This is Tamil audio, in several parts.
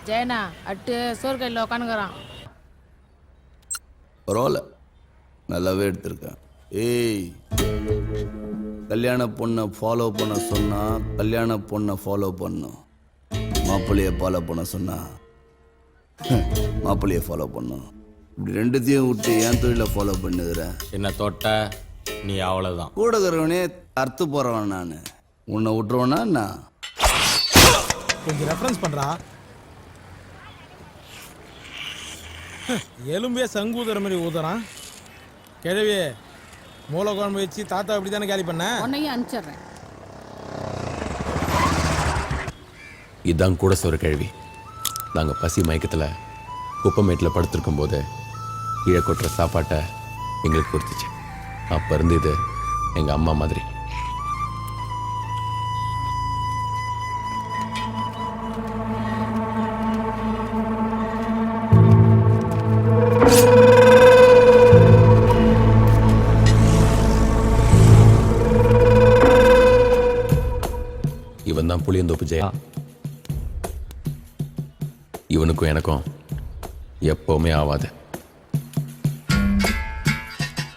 ஜெயனா அட்டு சோறு கையில் உக்காந்துக்கிறான். பரவாயில்ல, நல்லாவே எடுத்திருக்கேன். ஏய், கல்யாண பொண்ணை ஃபாலோ பண்ண சொன்னா கல்யாண பொண்ணை ஃபாலோ பண்ணும். மாப்பிள்ளைய ஃபாலோ பண்ண சொன்னா மாப்பிள்ளைய ஃபாலோ பண்ணும். இப்படி ரெண்டுத்தையும் விட்டு என் தொழிலை ஃபாலோ பண்ணுதுற என்ன தொட்ட நீ அவ்வளோதான். கூட இருக்கிறவனே அறுத்து போறவன் நான். உன்னை விட்டுருவனா நான் கொஞ்சம் ரெஃபரன்ஸ் பண்றா. எலும்பே சங்கு ஊதுற மாதிரி ஊதுறான். கிழவி மூளை குழம்பு வச்சு தாத்தா அப்படி தானே கேலி பண்ண. உன்னையும் அனுப்பிச்சிடுறேன். இதான் கூட சொல்ற கேள்வி. நாங்கள் பசி மயக்கத்தில் குப்பமேட்டில் படுத்திருக்கும் போது கீழே கொட்டுற சாப்பாட்டை எங்களுக்கு கொடுத்துச்சு. அப்போ இருந்து இது எங்கள் அம்மா மாதிரி. இவன் தான் புளியந்தோப்பு ஜெயா. இவனுக்கும் எனக்கும் எப்பவுமே ஆவாது.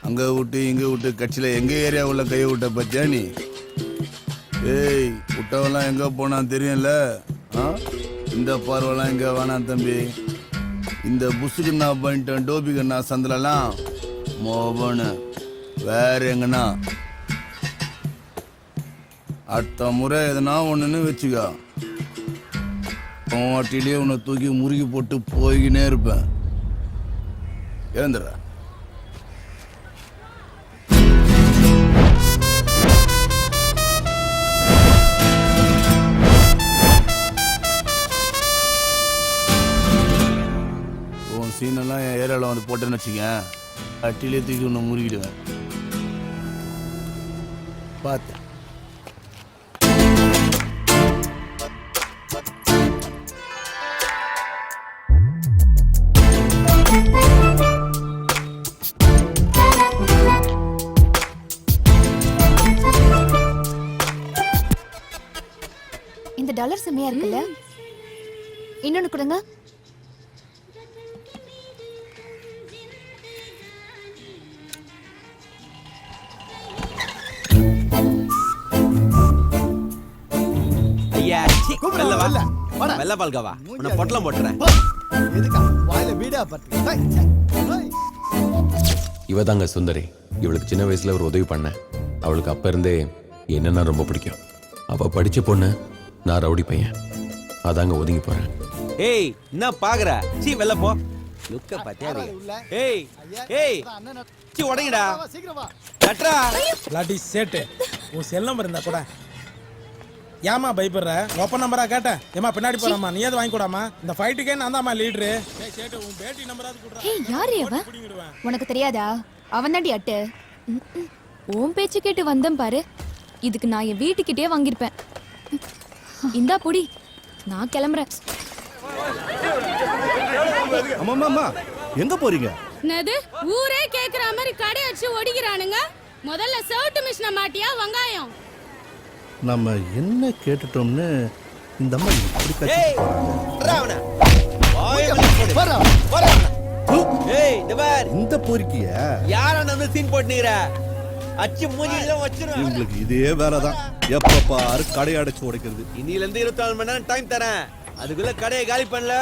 அங்கே விட்டு இங்கே விட்டு கட்சியில் எங்கள் ஏரியா உள்ள கையை விட்ட பத்தியா நீ? ஏய், விட்டவெல்லாம் எங்கே போனான்னு தெரியும்ல. இந்த பார்வெல்லாம் எங்கே வேணாம் தம்பி. இந்த புசுக்குன்னா பண்ணிட்டேன் டோபிகண்ணா சந்திலலாம் மோபனு வேற எங்கன்னா அடுத்த முறை எதனா ஒன்றுன்னு வச்சுக்கோ. வாட்டிலேயே உன்னை தூக்கி முறுகி போட்டு போய்கினே இருப்பேன். ஏந்திர உன் சீனெல்லாம் என் ஏரியாவில் வந்து போட்டேன்னு வச்சுக்க, அட்டிலே தூக்கி உன்னை முறுகிடுவேன். பார்த்து இந்த டாலர் செம்மையா இருக்குல்ல. இன்னொன்னு கொடுங்க. ஐயா வெல்ல வரல வெல்ல பால்கவா உன்னை பொட்டலம் போட்டுறேன். இவ தாங்க சுந்தரி. இவளுக்கு சின்ன வயசுல ஒரு உதவி பண்ணேன். அவளுக்கு அப்ப இருந்தே என்னன்னா ரொம்ப பிடிக்கும். அவ படிச்ச பொண்ணு, நான் ரவுடி பையன். அதாங்க ஒதுங்கி போறேன். ஏய், என்ன பாக்குற? சீ வெல்ல போ. லுக்க பாத்தியா? ஏய் ஏய் சீ உடைங்கடா. கட்றா லாட்டி சேட்டு. உன் செல் நம்பர் இருந்தா கூட. ஏமா பயப்படுற? ஓப்பன் நம்பரா கேட்டேன். ஏமா பின்னாடி போறாமா, நீ ஏது வாங்கி கூடாமா? இந்த ஃபைட்டுக்கே நான் தான்மா லீடரு. ஏய் சேட்டு, உன் பேட்டி நம்பராது குடுறா. ஏய், யாரு அவன்? உனக்கு தெரியாதா? அவன் தாண்டி அட்டு. உன் பேச்சு கேட்டு வந்தேன் பாரு. இதுக்கு நான் என் வீட்டுக்கிட்டே வாங்கியிருப்பேன். இந்தா புடி, நான் கிளம்புறேன். அம்மா எங்க போறீங்க? என்னது ஊரே கேக்குற மாதிரி கடை வச்சு ஒடிக்கிறானுங்க. முதல்ல சவுட்டு மிஷினை மாட்டியா வெங்காயம்? நம்ம என்ன கேட்டுட்டோம்னு இந்த அம்மா இப்படி கத்தி ஏய் ட்ரா அவன வாய் போடு போடா. ஏய் டவர் இந்த பொறுக்கிய யார நம்ம சீன் போட்டுனீங்கற? அச்சி மூஞ்சில வச்சிரும். உங்களுக்கு இதே வேலைதான். எப்ப பாரு கடை அடைச்சு உடைக்கிறது. இன்னில இருந்து 24 மணி நேரம் டைம் தரேன். அதுக்குள்ள கடையை காலி பண்ணல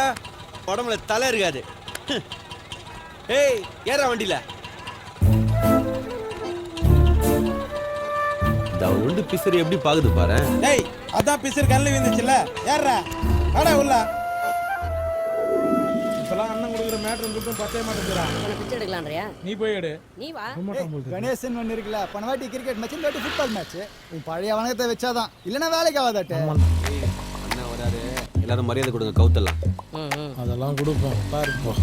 உடம்புல தலை இருக்காது. ஏய் ஏறா வண்டியில. டவுன் வந்து பிசரி எப்படி பாக்குது பாரு. ஏய், அதான் பிசர் கல்ல விழுந்துச்சுல. ஏறா அட உள்ள. இப்பலாம் அண்ணன் குடுக்குற மேட்டர் மட்டும் பத்தே மாட்டேங்கறா. பிச்சை எடுக்கலாம்ன்றியா? நீ போய் எடு. நீ வா. கணேசன் ஒன்று இருக்குல்ல, போன வாட்டி கிரிக்கெட் மேட்ச், இந்த வாட்டி ஃபுட்பால் மேட்ச். உன் பழைய வணக்கத்தை வச்சாதான், இல்லைன்னா வேலைக்கு ஆகாதாட்டே. அண்ணா வராரு, எல்லாரும் மரியாதை கொடுங்க. கவுத்தலாம் அதெல்லாம் கொடுப்போம் பாரு போ.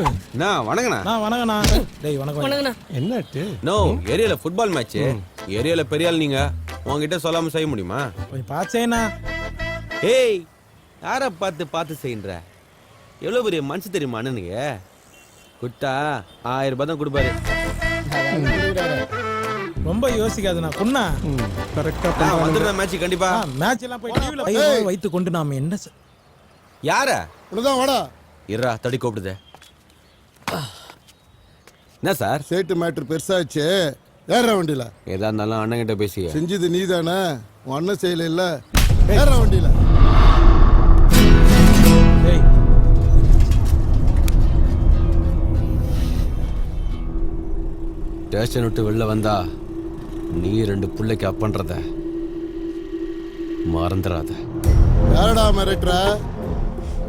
அண்ணா வணங்கண்ணா. நான் வணங்கண்ணா. டேய் வணக்கம். என்னட்டு? நோ ஏரியால ஃபுட்பால் மேட்ச். ஏரியால பெரிய ஆள் நீங்க, உங்ககிட்ட சொல்லாம செய்ய முடியுமா? போய் பாச்சேனா. ஏய் யார பார்த்து செய்யற? எவ்வளவு பெரிய மனுஷன் தெரியுமா அண்ணனுங்க? குட்டா 1000 ரூபாய் தான் கொடுப்பாரு. ரொம்ப யோசிக்காதண்ணா. குண்ணா கரெக்டா வந்துடுற மேட்ச் கண்டிப்பா. மேட்ச் எல்லாம் போய் டிவில வைத்து கொண்டு நாம என்ன யார உனதான் வாடா. இருடா தடி கூப்பிடுதே. என்ன சார்? சேட்டு மேட்ரு பெருசாச்சு. ஏற வண்டியில. ஏதா இருந்தாலும் அண்ணன் கிட்ட பேசிய. செஞ்சது நீ தானே, உன் அண்ணன் செய்யல இல்ல. ஏற வண்டியில. ஏய் ஸ்டேஷன் விட்டு வெளில வந்தா நீ 2 பிள்ளைக்கு அப்பன்றத மறந்துடாத. யாரடா மிரட்டுற?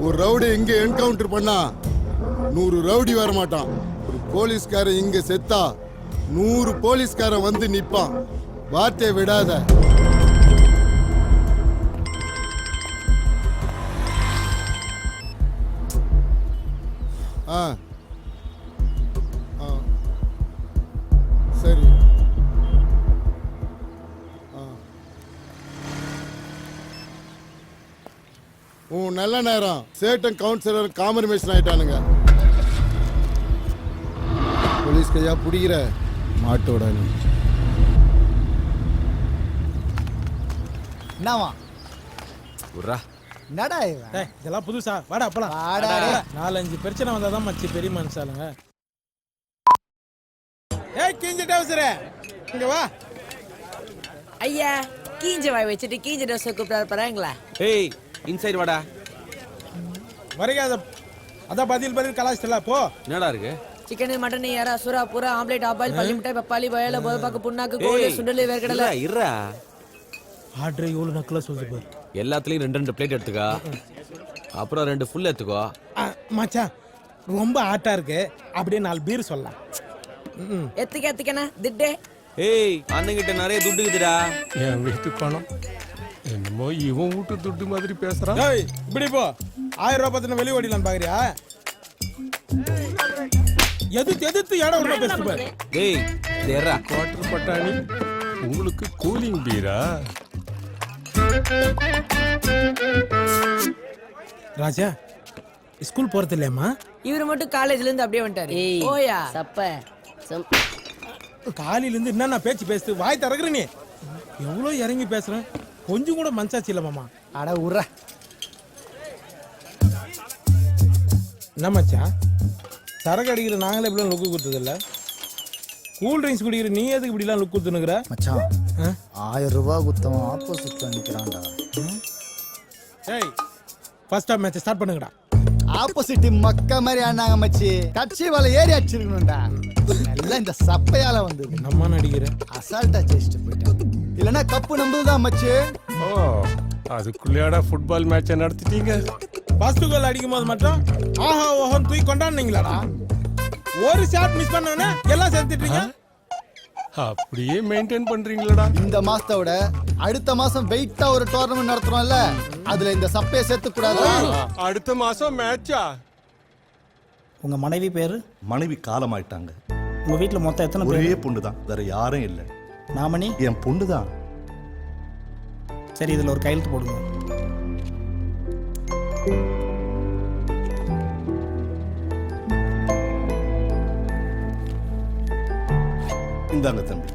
ஒரு ரவுடி இங்க என்கவுண்டர் பண்ணா 100 ரவுடி வர மாட்டான். ஒரு போலீஸ்காரன் இங்க செத்தா 100 போலீஸ்காரன் வந்து நிப்பான். வார்த்தையை விடாத. ஆ ஆ சரி. நல்ல நேரம். சேட்டன் கவுன்சிலர் காம்ப்ரமைஸ் ஆயிட்டானுங்க. போலீஸ் கையா புடிக்கிற மாட்டோட நீ. என்னவா உர்ரா. என்னடா இவன்? டேய் இதெல்லாம் புதுசா? வாடா போலாம். வாடா. 4-5 பிரச்சனை வந்தாதான் மச்சி பெரிய மனுஷாலுங்க. ஏய் கிஞ்சி டவுசரே இங்க வா. ஐயா கீஞ்ச வாய் வச்சுட்டு கீஞ்ச டோஸ் கூப்பிட்டாரு பாருங்களா. ஏய் இன்சைட் வாடா. வரைக்காத அதான் பதில் கலாச்சிட்டல போ. என்னடா இருக்கு? சிக்கன் மட்டன் எறா சுறா புறா ஆம்லெட் ஆபாயில் பள்ளி மிட்டாய் பப்பாளி வயல போதப்பாக்கு புண்ணாக்கு கோழி சுண்டல் வேர்க்கடலை. இருடா. ஆர்டர் இவ்வளவு நக்கலா சொல்லுது பாரு. எல்லாத்துலயும் 2 பிளேட் எடுத்துக்கோ. அப்புறம் 2 ஃபுல் எடுத்துக்கோ. மச்சான் ரொம்ப ஆட்டா இருக்கு. அப்படியே 4 பீர் சொல்லலாம். எத்துக்கண்ணா திட்டே. ஏய் அண்ணங்கிட்ட நிறைய துட்டு இருக்குதுடா. என் வீட்டு பணம் என்னமோ இவன் வீட்டு துட்டு மாதிரி பேசுறான். ஏய் இப்படி போ. 1000 ரூபாய் பத்தின வெளி ஓடிலாம் பாக்குறியா? எதிர்த்து இடம் உள்ள பேசு பாரு. ஏய் தேரா குவார்டர் பட்டாணி உங்களுக்கு கூலிங் பீரா? ராஜா ஸ்கூல் போறது இல்லையம்மா? இவரு மட்டும் காலேஜ்ல இருந்து அப்படியே வந்துட்டாரு. ஓயா சப்ப காலையில இருந்து என்ன பேச்சு பேசுது? வாய் திறக்குற நீ. எவ்வளவு இறங்கி பேசுறேன். கொஞ்சம் கூட மனசாச்சு இல்ல மாமா. அட உர்ற. என்ன மச்சான் சரக்கு அடிக்கிற நாங்களே இப்படிலாம் லுக்கு கொடுத்தது இல்ல. கூல் ட்ரிங்க்ஸ் குடிக்கிற நீ எதுக்கு இப்படிலாம் லுக் கொடுத்துனுக்குற? மச்சான் 1000 ரூபாய் குத்தவன் ஆப்போசிட்ல நிக்கிறான்டா. ஏய் ஃபர்ஸ்ட் ஆஃப் மேட்ச் ஸ்டார்ட் பண்ணுங்கடா. ஆப்போசிட் மக்க மாதிரி ஆனாங்க மச்சி. கட்சி வலை ஏறி அடிச்சிருக்கணும்டா. நல்லா இந்த சப்பையால வந்து நம்ம நடிக்கிற அசால்ட்டா ஜெயிச்சுட்டு போயிட்டான். இல்லனா கப்பு நம்புதுதான் மச்சி. ஓ அதுக்குள்ளேடா ஃபுட்பால் மேட்சை நடத்திட்டீங்க. ஃபர்ஸ்ட் கோல் அடிக்கும் போது மட்டும் ஆஹா ஓஹோன்னு தூக்கி கொண்டாடுனீங்களாடா. ஒரு ஷாட் மிஸ் பண்ணவனே எல்லாம் சேர்த்துட்டீங்க. அப்படியே மெயின்டைன் பண்றீங்களா? இந்த மாசத்தை விட அடுத்த மாசம் வெயிட்டா ஒரு டோர்னமெண்ட் நடத்துறோம்ல, அதுல இந்த சப்பையை சேர்த்து கூடாது. அடுத்த மாசம் மேட்சா? உங்க மனைவி பேரு? மனைவி காலமாயிட்டாங்க. உங்க வீட்டுல மொத்தம் எத்தனை பேர்? ஒரே பொண்ணு தான், வேற யாரும் இல்லை. நாமணி? என் பொண்ணு தான். சரி இதுல ஒரு கையெழுத்து போடுங்க. இந்தாங்க தம்பி.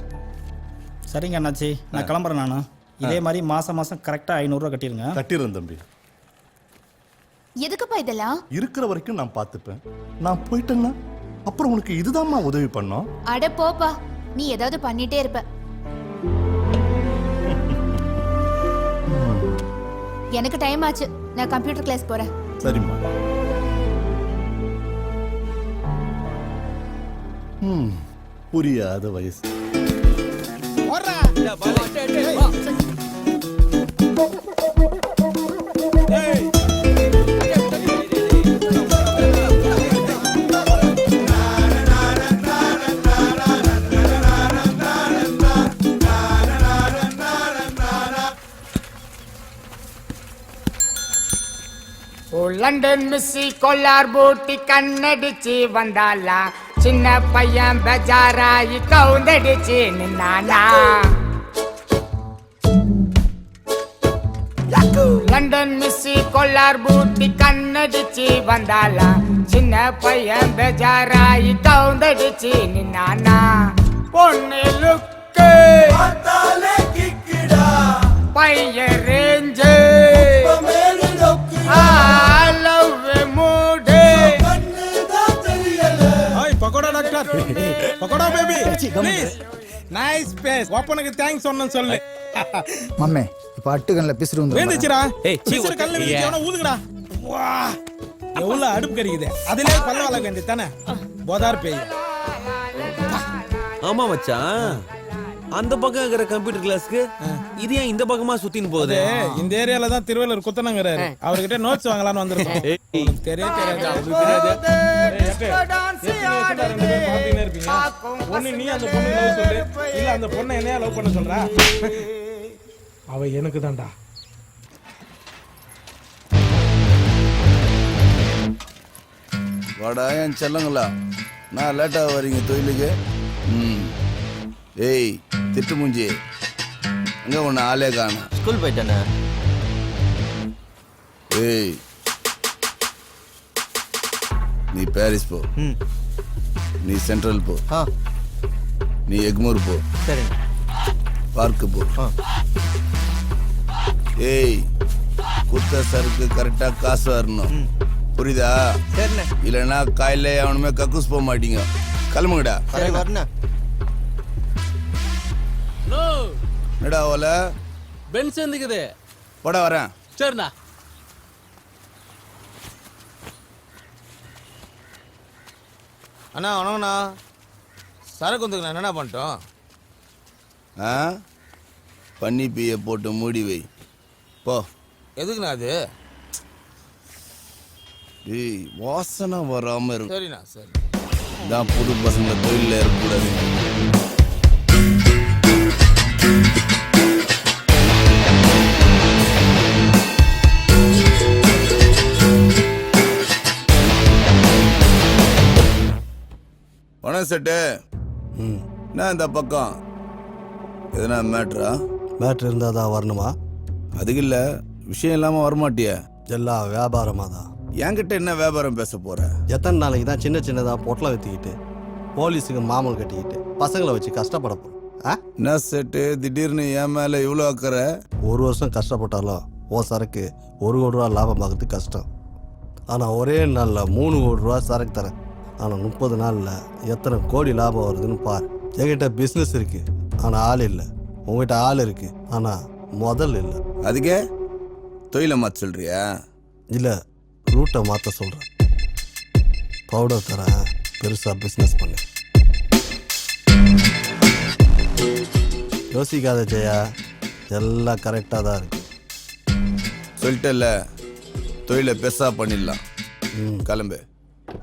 சரிங்க அண்ணாச்சி நான் கிளம்புறேன். நானும் இதே மாதிரி மாசம் மாசம் கரெக்டா 500 ரூபா கட்டிருங்க. கட்டிடுறேன் தம்பி. எதுக்குப்பா இதெல்லாம்? இருக்கிற வரைக்கும் நான் பார்த்துப்பேன். நான் போயிட்டேன்னா அப்புறம் உனக்கு இதுதான்மா உதவி பண்ணோம். அட போப்பா, நீ ஏதாவது பண்ணிட்டே இருப்ப. எனக்கு டைம் ஆச்சு, நான் கம்ப்யூட்டர் கிளாஸ் போறேன். சரிம்மா. புரியாத வயசு. லண்டன் மிஸ்ஸி கொல்லார் பூட்டி கண்ணடிச்சு வந்தாலா, சின்ன பையன் பெஜாராயி கவுந்தடிச்சு நின்னானா. லண்டன் மிஸ்ஸி கொல்லார் பூட்டி கண்ணடிச்சு வந்தாலா, சின்ன பையன் பெஜாராயி கவுந்தடிச்சு நின்னானா. பொண்ணு லுக்கு பையன் ரேஞ்சு மச்சி ப்ளீஸ் நைஸ் பேஸ் ஓப்பனுக்கு தேங்க்ஸ் சொன்னேன்னு சொல்லு மம்மே இப்போ அட்டுக்கண்ணில் பிசுறு வந்து வேந்துச்சுடா ஏய், சீ, பிசுறு கல்ல விழுந்துச்சவன ஊதுங்கடா வா எவ்வளவு அடுப்பு கறிக்குது அதிலே பல்ல வள வேண்டி தானே போதார் பேய் ஆமா மச்சான் அந்த பக்கம் இருக்கிற கம்ப்யூட்டர் கிளாஸ்க்கு இது ஏன் இந்த பக்கமா சுத்தின்னு போகுது இந்த ஏரியால தான் திருவள்ளூர் குத்தனங்கிறாரு அவர்கிட்ட நோட்ஸ் வாங்கலாம்னு வந்திருக்கோம் ஏய், உனக்கு தெரியாது அது தெரியாது ஏய், அக்கா, எத்தனை வருஷம் தான் ரெண்டு பேரும் பார்த்துக்கிட்டே இருப்பீங்க ஒண்ணு நீ அந்த பொண்ணு லவ் சொல்லு இல்ல அந்த பொண்ணை என்னையா லவ் பண்ண சொல்றா அவ எனக்கு தான்டா வாடா என் செல்லங்களா நான் லேட்டாக வரீங்க தொழிலுக்கு ம் ஏய் திட்டு மூஞ்சி எங்கே ஒன்று ஆளே காண ஸ்கூல் போயிட்டானே ஏய் நீ பாரிஸ் போ நீ சென்ட்ரல் போ நீ எக்மோர் போ சரி பார்க்கு போ ஏய் குத்த சருக்கு கரெக்டாக காசு வரணும் புரியுதா சரிண்ணே இல்லைன்னா காலையில அவனுமே கக்கூஸ் போக மாட்டீங்க கிளம்புங்கடா சரி வரண்ணே என்னடா ஓல பென்ஸ் வந்துக்குது போட வரேன் சரிண்ணா அண்ணா வணக்கண்ணா சரக்கு வந்துக்குண்ணா என்னண்ணா பண்ணிட்டோம் ஆ பன்னி பீயை போட்டு மூடி வை போ எதுக்குண்ணா அது ஏய் வாசனை வராம இருக்கும் சரிண்ணா சரி தான் புது பசங்க தொழிலில் இருக்கக்கூடாது பணம் செட்டு என்ன இந்த பக்கம் எதனா மேட்ரா மேட்ரு இருந்தால் தான் வரணுமா? அதுக்கு இல்லை விஷயம் இல்லாமல் வரமாட்டிய எல்லாம் வியாபாரமாக தான். என்கிட்ட என்ன வியாபாரம் பேச போற எத்தனை நாளைக்கு தான் சின்ன சின்னதாக பொட்டலை விற்றுக்கிட்டு போலீஸுக்கு மாமூல் கட்டிக்கிட்டு பசங்களை வச்சு கஷ்டப்பட போகிறோம்? என்ன செட்டு திடீர்னு என் மேலே இவ்வளோ அக்கறை? ஒரு வருஷம் கஷ்டப்பட்டாலும் ஓ சரக்கு 1 கோடி ரூபா லாபம் பார்க்கறது கஷ்டம். ஆனால் ஒரே நாளில் 3 கோடி ரூபா சரக்கு தரேன். ஆனால் 30 நாளில் எத்தனை கோடி லாபம் வருதுன்னு பாரு. என்கிட்ட பிஸ்னஸ் இருக்குது ஆனால் ஆள் இல்லை. உங்ககிட்ட ஆள் இருக்குது ஆனால் முதல் இல்லை. அதுக்கே தொழிலை மாற்ற சொல்றியா? இல்லை, ரூட்டை மாற்ற சொல்கிறேன். பவுடர் தரேன், பெருசாக பிஸ்னஸ் பண்ணு. யோசிக்காத ஜெயா, எல்லாம் கரெக்டாக தான் இருக்கு. சொல்லிட்டல, தொழிலை பெருசா பண்ணிடலாம். கிளம்பு.